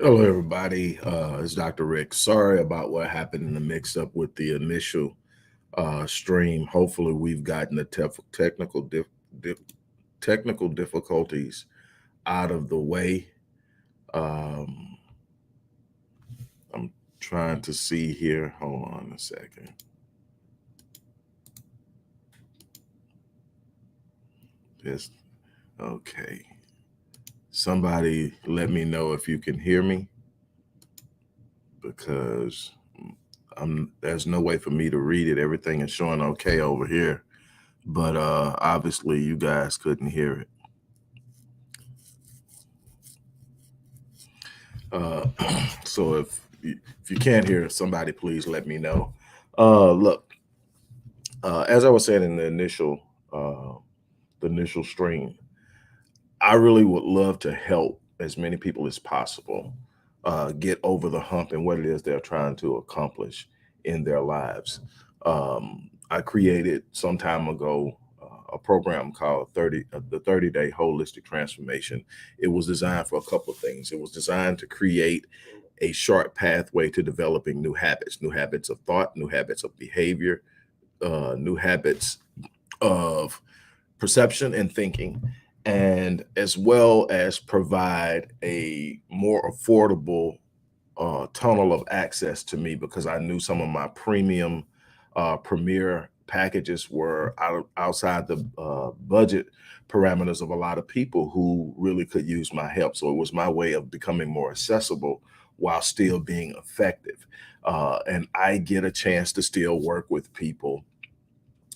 Hello, everybody. It's Dr. Rick. Sorry about what happened in the mix up with the initial stream. Hopefully, we've gotten the dif- technical difficulties out of the way. Um, I'm trying to see here. Hold on a second. Just okay. Somebody let me know if you can hear me because there's no way for me to read it. Everything is showing okay over here, but obviously you guys couldn't hear it. Uh, so if you can't hear somebody, please let me know. Look, as I was saying in the initial stream, I really would love to help as many people as possible get over the hump and what it is they're trying to accomplish in their lives. I created some time ago a program called the 30-day holistic transformation. It was designed for a couple of things. It was designed to create a short pathway to developing new habits of thought, new habits of behavior, new habits of perception and thinking, and as well as provide a more affordable tunnel of access to me because I knew some of my premium premier packages were outside the budget parameters of a lot of people who really could use my help. So it was my way of becoming more accessible while still being effective. And I get a chance to still work with people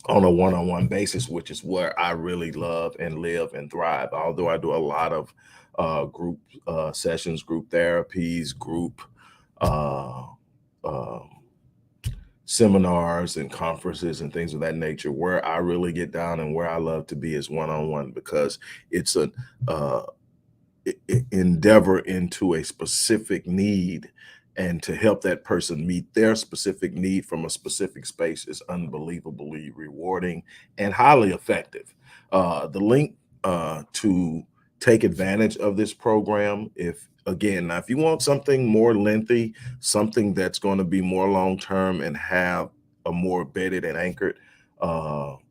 on a one-on-one basis, which is where I really love and live and thrive. Although I do a lot of group sessions, group therapies, group uh, um, seminars and conferences and things of that nature. Where I really get down and where I love to be is one-on-one because it's an uh, endeavor into a specific need, and to help that person meet their specific need from a specific space is unbelievably rewarding and highly effective. The link to take advantage of this program, if again, now if you want something more lengthy, something that's going to be more long term and have a more bedded and anchored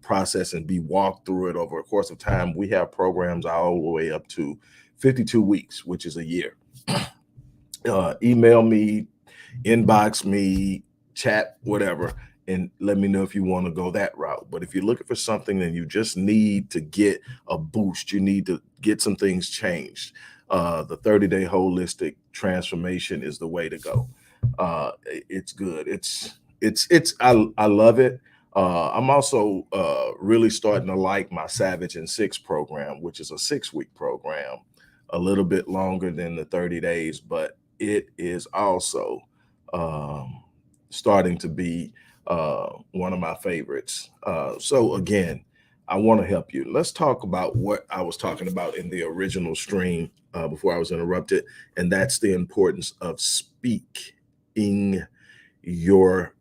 process and be walked through it over a course of time, we have programs all the way up to 52 weeks, which is a year. Email me, inbox me, chat, whatever, and let me know if you want to go that route. But if you're looking for something and you just need to get a boost, you need to get some things changed, the 30-day holistic transformation is the way to go. It's good. I love it. I'm also really starting to like my Savage and Six program, which is a 6-week program, a little bit longer than the 30 days, but it is also um, starting to be one of my favorites. So again, I want to help you. Let's talk about what I was talking about in the original stream before I was interrupted, and that's the importance of speaking your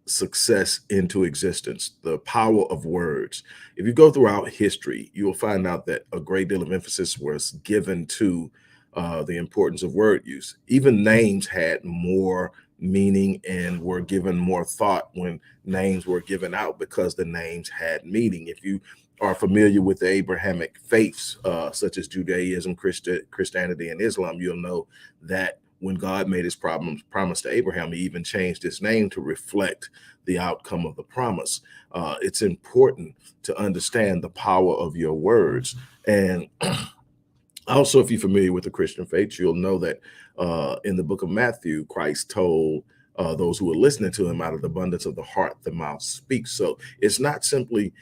success into existence, the power of words. If you go throughout history, you will find out that a great deal of emphasis was given to the importance of word use. Even names had more meaning and were given more thought when names were given out because the names had meaning. If you are familiar with the Abrahamic faiths, such as Judaism, Christianity, and Islam, you'll know that when God made his promise to Abraham, he even changed his name to reflect the outcome of the promise. It's important to understand the power of your words. And also, if you're familiar with the Christian faith, you'll know that in the book of Matthew, Christ told those who were listening to him, out of the abundance of the heart, the mouth speaks. So it's not simply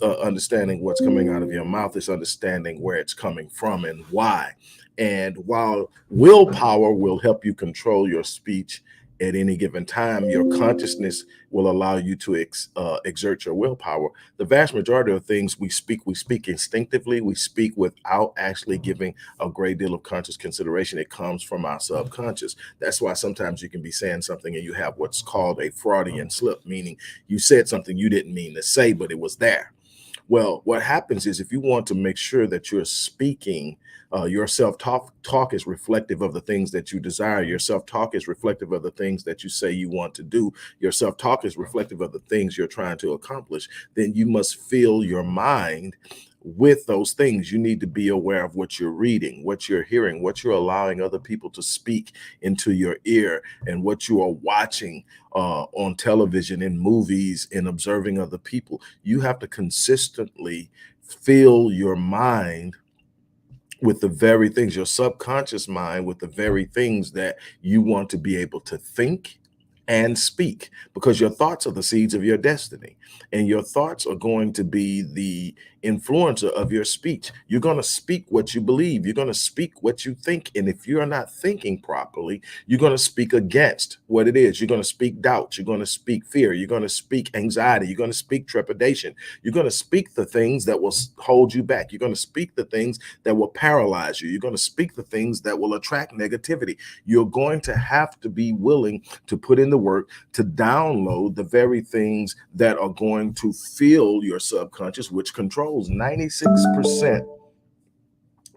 understanding what's coming out of your mouth, it's understanding where it's coming from and why. And while willpower will help you control your speech at any given time, your consciousness will allow you to exert your willpower. The vast majority of things we speak instinctively, we speak without actually giving a great deal of conscious consideration. It comes from our subconscious. That's why sometimes you can be saying something and you have what's called a Freudian slip, meaning you said something you didn't mean to say, but it was there. Well, what happens is if you want to make sure that you're speaking, your self talk is reflective of the things that you desire. Your self talk is reflective of the things that you say you want to do. Your self talk is reflective of the things you're trying to accomplish. Then you must fill your mind with those things. You need to be aware of what you're reading, what you're hearing, what you're allowing other people to speak into your ear, and what you are watching on television, in movies, in observing other people. You have to consistently fill your mind with the very things, your subconscious mind, with the very things that you want to be able to think and speak, because your thoughts are the seeds of your destiny, and your thoughts are going to be the influencer of your speech. You're going to speak what you believe, you're going to speak what you think, and if you're not thinking properly, you're going to speak against what it is. You're going to speak doubt, you're going to speak fear, you're going to speak anxiety, you're going to speak trepidation, you're going to speak the things that will hold you back, you're going to speak the things that will paralyze you, you're going to speak the things that will attract negativity. You're going to have to be willing to put in the work to download the very things that are going to fill your subconscious, which controls 96%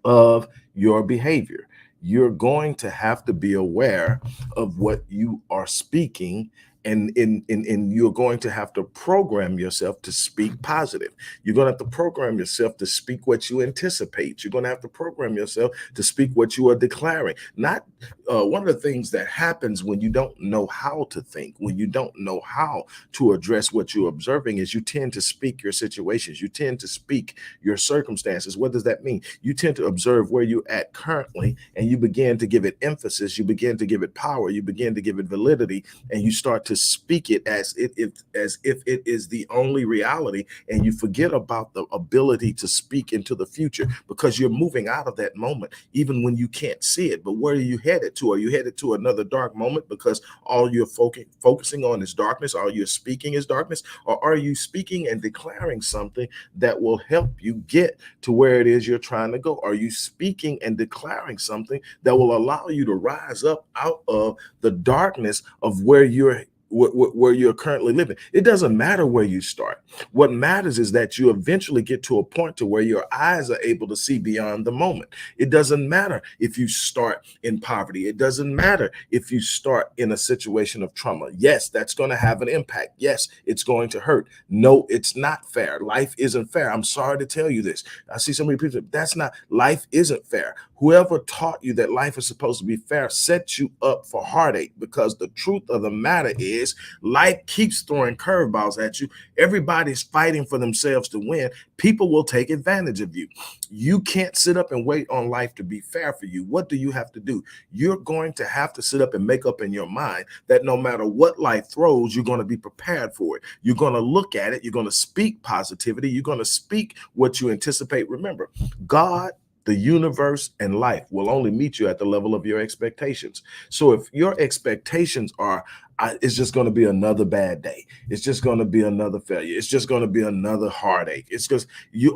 of your behavior. You're going to have to be aware of what you are speaking, and you're going to have to program yourself to speak positive. You're going to have to program yourself to speak what you anticipate. You're going to have to program yourself to speak what you are declaring. Not one of the things that happens when you don't know how to think, when you don't know how to address what you're observing, is you tend to speak your situations. You tend to speak your circumstances. What does that mean? You tend to observe where you're at currently, and you begin to give it emphasis. You begin to give it power. You begin to give it validity, and you start to speak it as if it is the only reality, and you forget about the ability to speak into the future, because you're moving out of that moment even when you can't see it. But where are you headed to? Are you headed to another dark moment because all you're focusing on is darkness? All you're speaking is darkness? Or are you speaking and declaring something that will help you get to where it is you're trying to go? Are you speaking and declaring something that will allow you to rise up out of the darkness of where you're currently living? It doesn't matter where you start. What matters is that you eventually get to a point to where your eyes are able to see beyond the moment. It doesn't matter if you start in poverty. It doesn't matter if you start in a situation of trauma. Yes, that's going to have an impact. Yes, it's going to hurt. No, it's not fair. Life isn't fair. I'm sorry to tell you this. I see so many people. That's not, life isn't fair. Whoever taught you that life is supposed to be fair sets you up for heartache, because the truth of the matter is life keeps throwing curveballs at you. Everybody's fighting for themselves to win. People will take advantage of you. You can't sit up and wait on life to be fair for you. What do you have to do? You're going to have to sit up and make up in your mind that no matter what life throws, you're going to be prepared for it. You're going to look at it. You're going to speak positivity. You're going to speak what you anticipate. Remember, God, the universe, and life will only meet you at the level of your expectations. So if your expectations are, it's just going to be another bad day, it's just going to be another failure, it's just going to be another heartache, it's just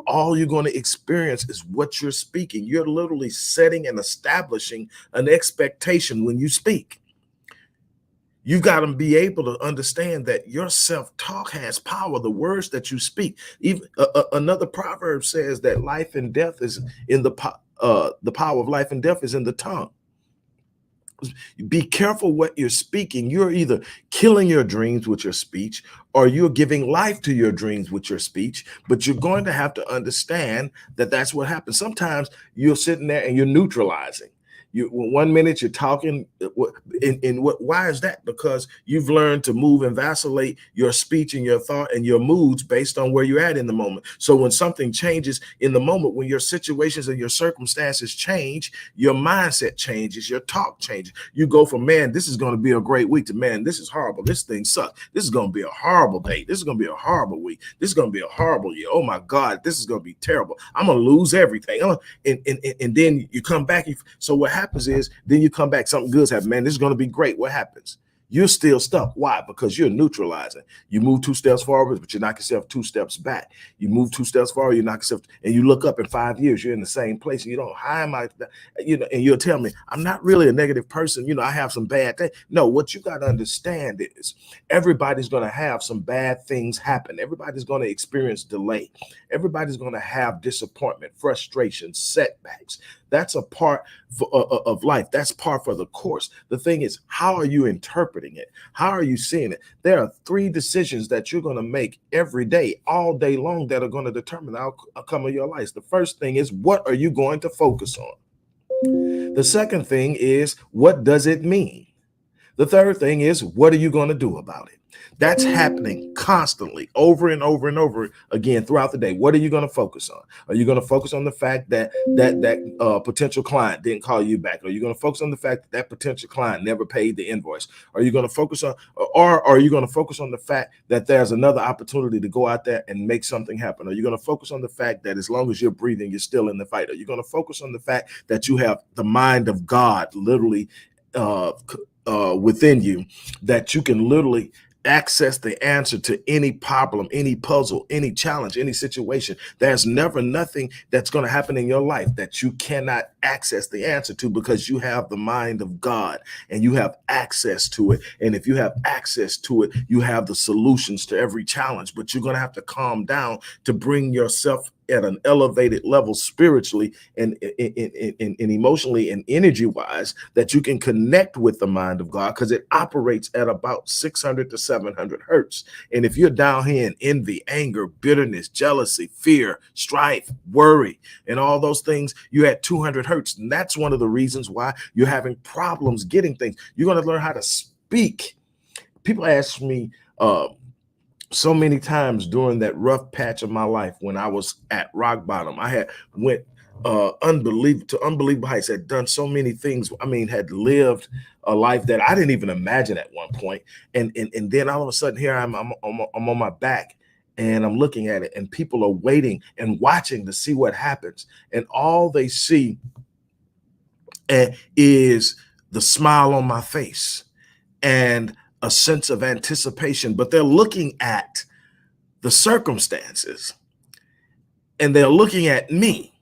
all you're going to experience is what you're speaking. You're literally setting and establishing an expectation when you speak. You've got to be able to understand that your self-talk has power. The words that you speak. Even another proverb says that life and death is in the power of life and death is in the tongue. Be careful what you're speaking. You're either killing your dreams with your speech, or you're giving life to your dreams with your speech. But you're going to have to understand that that's what happens. Sometimes you're sitting there and you're neutralizing. One minute you're talking, why is that? Because you've learned to move and vacillate your speech and your thought and your moods based on where you're at in the moment. So when something changes in the moment, when your situations and your circumstances change, your mindset changes, your talk changes. You go from, man, this is going to be a great week, to, man, this is horrible, this thing sucks, this is going to be a horrible day, this is going to be a horrible week, this is going to be a horrible year, oh my God, this is going to be terrible, I'm going to lose everything. And then you come back. So what happens is, then you come back, something good's happen, man, this is going to be great. What happens? you're still stuck. Why? Because you're neutralizing. You move 2 steps forward, but you knock yourself 2 steps back. You move 2 steps forward, you knock yourself, and you look up in 5 years, you're in the same place. And you don't, how am I, and you'll tell me, I'm not really a negative person. I have some bad things. No, what you got to understand is everybody's going to have some bad things happen. Everybody's going to experience delay. Everybody's going to have disappointment, frustration, setbacks. That's a part of life. That's part for the course. The thing is, how are you interpreting it? How are you seeing it? There are 3 decisions that you're going to make every day, all day long, that are going to determine the outcome of your life. The first thing is, what are you going to focus on? The second thing is, what does it mean? The third thing is, what are you going to do about it? That's happening constantly, over and over and over again throughout the day. What are you going to focus on? Are you going to focus on the fact that potential client didn't call you back? Are you going to focus on the fact that that potential client never paid the invoice? Are you going to focus on, or are you going to focus on the fact that there's another opportunity to go out there and make something happen? Are you going to focus on the fact that as long as you're breathing, you're still in the fight? Are you going to focus on the fact that you have the mind of God literally within you, that you can literally access the answer to any problem, any puzzle, any challenge, any situation? There's never nothing that's going to happen in your life that you cannot access the answer to, because you have the mind of God and you have access to it. And if you have access to it, you have the solutions to every challenge. But you're going to have to calm down to bring yourself at an elevated level spiritually and emotionally and energy wise, that you can connect with the mind of God, because it operates at about 600 to 700 hertz. And if you're down here in envy, anger, bitterness, jealousy, fear, strife, worry, and all those things, you're at 200 hertz. And that's one of the reasons why you're having problems getting things. You're going to learn how to speak. People ask me, so many times during that rough patch of my life when I was at rock bottom, I had went unbelievable heights, had done so many things. I mean, had lived a life that I didn't even imagine at one point. And then all of a sudden here I'm on my back, and I'm looking at it, and people are waiting and watching to see what happens. And all they see is the smile on my face and a sense of anticipation, but they're looking at the circumstances, and they're looking at me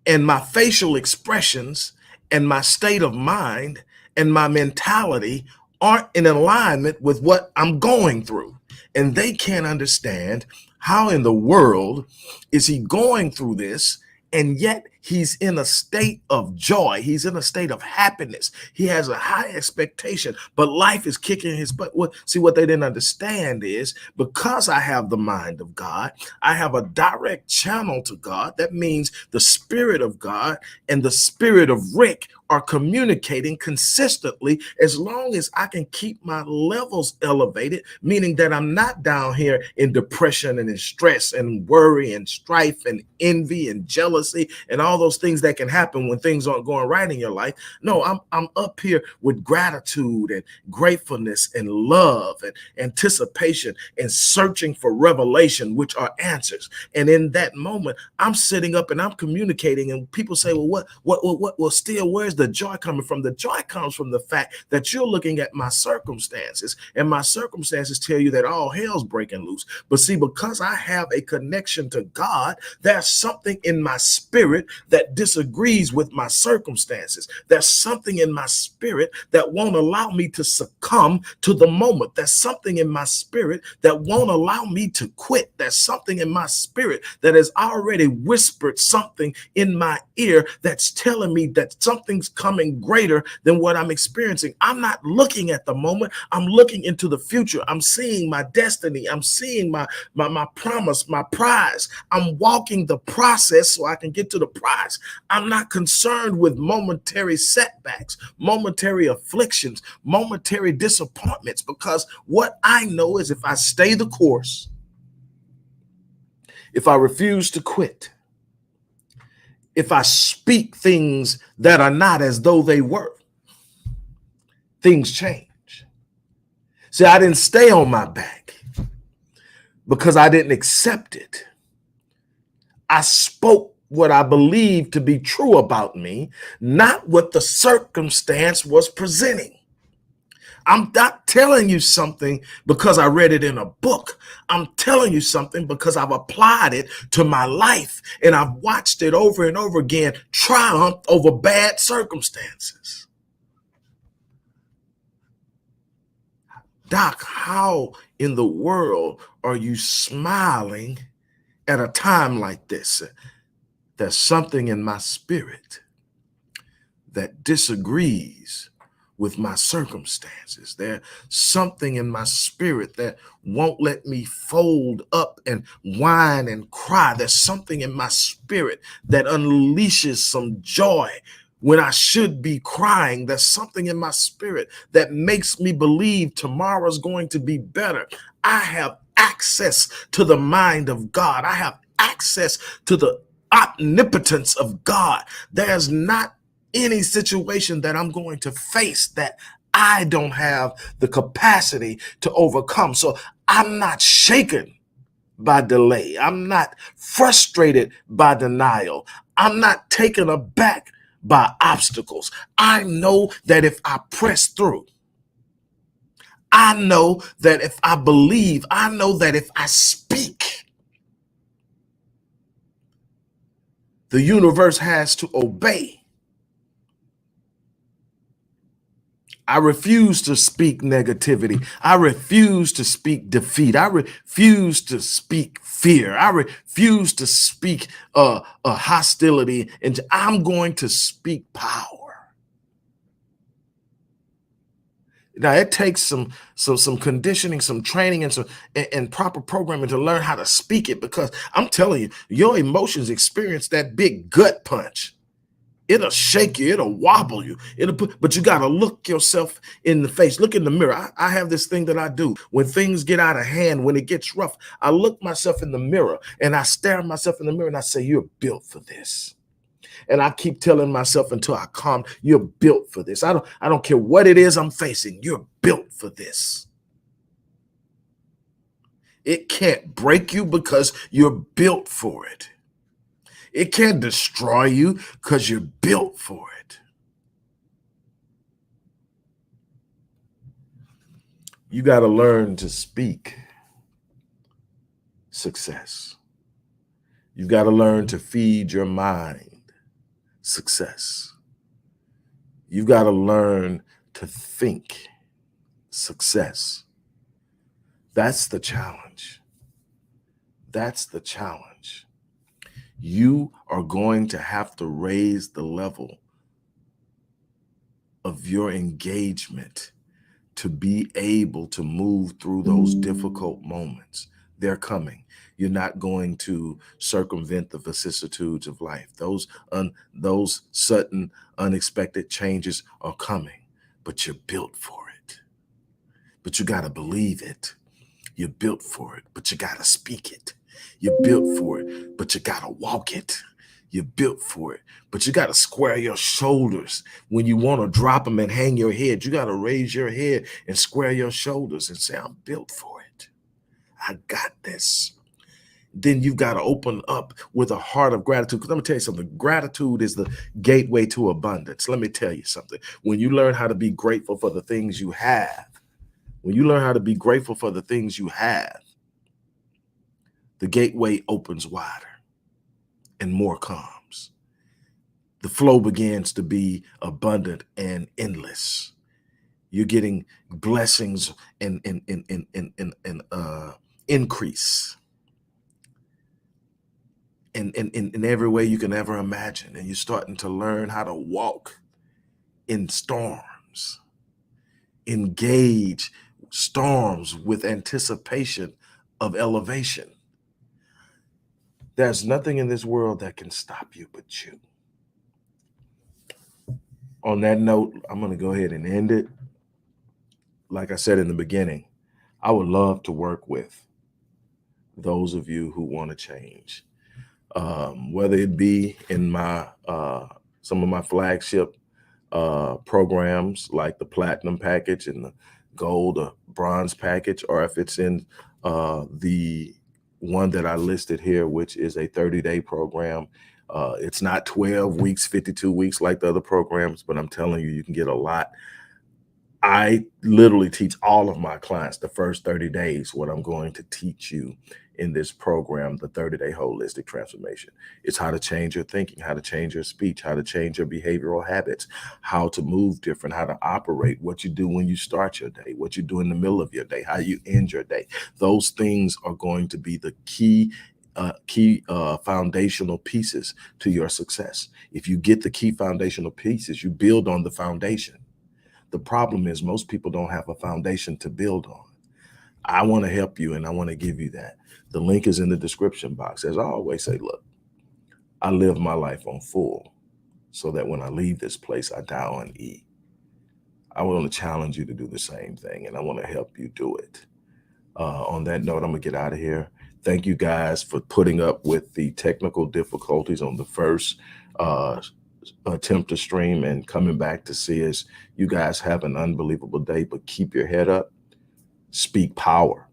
and my facial expressions and my state of mind and my mentality aren't in alignment with what I'm going through. And they can't understand how in the world is he going through this, and yet he's in a state of joy. He's in a state of happiness. He has a high expectation, but life is kicking his butt. See, what they didn't understand is, because I have the mind of God, I have a direct channel to God. That means the Spirit of God and the Spirit of Rick are communicating consistently, as long as I can keep my levels elevated, meaning that I'm not down here in depression and in stress and worry and strife and envy and jealousy and all those things that can happen when things aren't going right in your life. No, I'm up here with gratitude and gratefulness and love and anticipation and searching for revelation, which are answers. And in that moment, I'm sitting up and I'm communicating, and people say, well, where's the joy coming from? The joy comes from the fact that you're looking at my circumstances, and my circumstances tell you that all hell's breaking loose. But see, because I have a connection to God, there's something in my spirit that disagrees with my circumstances. There's something in my spirit that won't allow me to succumb to the moment. There's something in my spirit that won't allow me to quit. There's something in my spirit that has already whispered something in my ear that's telling me that something's coming greater than what I'm experiencing. I'm not looking at the moment. I'm looking into the future. I'm seeing my destiny. I'm seeing my promise, my prize. I'm walking the process so I can get to the prize. I'm not concerned with momentary setbacks, momentary afflictions, momentary disappointments, because what I know is, if I stay the course, if I refuse to quit, if I speak things that are not as though they were, things change. See, I didn't stay on my back because I didn't accept it. I spoke what I believed to be true about me, not what the circumstance was presenting. I'm not telling you something because I read it in a book. I'm telling you something because I've applied it to my life and I've watched it over and over again triumph over bad circumstances. Doc, how in the world are you smiling at a time like this? There's something in my spirit that disagrees with my circumstances. There's something in my spirit that won't let me fold up and whine and cry. There's something in my spirit that unleashes some joy when I should be crying. There's something in my spirit that makes me believe tomorrow's going to be better. I have access to the mind of God. I have access to the omnipotence of God. There's not any situation that I'm going to face that I don't have the capacity to overcome. So I'm not shaken by delay. I'm not frustrated by denial. I'm not taken aback by obstacles. I know that if I press through, I know that if I believe, I know that if I speak, the universe has to obey. I refuse to speak negativity. I refuse to speak defeat. I refuse to speak fear. I refuse to speak hostility. And I'm going to speak power. Now it takes some conditioning, some training, and proper programming to learn how to speak it, because I'm telling you, your emotions experience that big gut punch. It'll shake you, it'll wobble you, but you got to look yourself in the face, look in the mirror. I have this thing that I do when things get out of hand, when it gets rough. I look myself in the mirror and I stare at myself in the mirror and I say, you're built for this. And I keep telling myself until I calm, you're built for this. I don't care what it is I'm facing. You're built for this. It can't break you because you're built for it. It can't destroy you because you're built for it. You got to learn to speak success. You've got to learn to feed your mind success. You've got to learn to think success. That's the challenge. That's the challenge. You are going to have to raise the level of your engagement to be able to move through those difficult moments. They're coming. You're not going to circumvent the vicissitudes of life. Those sudden, unexpected changes are coming, but you're built for it. But you got to believe it. You're built for it, but you got to speak it. You're built for it, but you got to walk it. You're built for it, but you got to square your shoulders. When you want to drop them and hang your head, you got to raise your head and square your shoulders and say, I'm built for it. I got this. Then you've got to open up with a heart of gratitude. Because let me tell you something, gratitude is the gateway to abundance. Let me tell you something. When you learn how to be grateful for the things you have, when you learn how to be grateful for the things you have, the gateway opens wider and more comes. The flow begins to be abundant and endless. You're getting blessings and increase in every way you can ever imagine. And you're starting to learn how to walk in storms, engage storms with anticipation of elevation. There's nothing in this world that can stop you but you. On that note, I'm going to go ahead and end it. Like I said in the beginning, I would love to work with those of you who want to change, whether it be in my some of my flagship programs like the platinum package and the gold or bronze package, or if it's in the one that I listed here, which is a 30-day program. It's not 12 weeks, 52 weeks like the other programs, but I'm telling you, you can get a lot I literally teach all of my clients the first 30 days what I'm going to teach you in this program, the 30-day holistic transformation. It's how to change your thinking, how to change your speech, how to change your behavioral habits, how to move different, how to operate, what you do when you start your day, what you do in the middle of your day, how you end your day. Those things are going to be the key foundational pieces to your success. If you get the key foundational pieces, you build on the foundation. The problem is most people don't have a foundation to build on. I want to help you and I want to give you that. The link is in the description box. As I always say, look, I live my life on full so that when I leave this place, I die on E. I want to challenge you to do the same thing and I want to help you do it. On that note, I'm going to get out of here. Thank you guys for putting up with the technical difficulties on the first uh, attempt to stream and coming back to see us. You guys have an unbelievable day, but keep your head up. Speak power.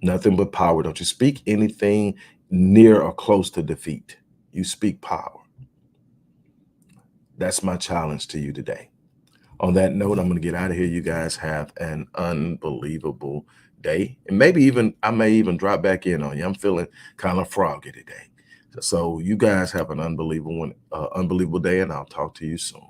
Nothing but power. Don't you speak anything near or close to defeat. You speak power. That's my challenge to you today. On that note, I'm going to get out of here. You guys have an unbelievable day. And maybe even, I may even drop back in on you. I'm feeling kind of froggy today. So you guys have an unbelievable day and I'll talk to you soon.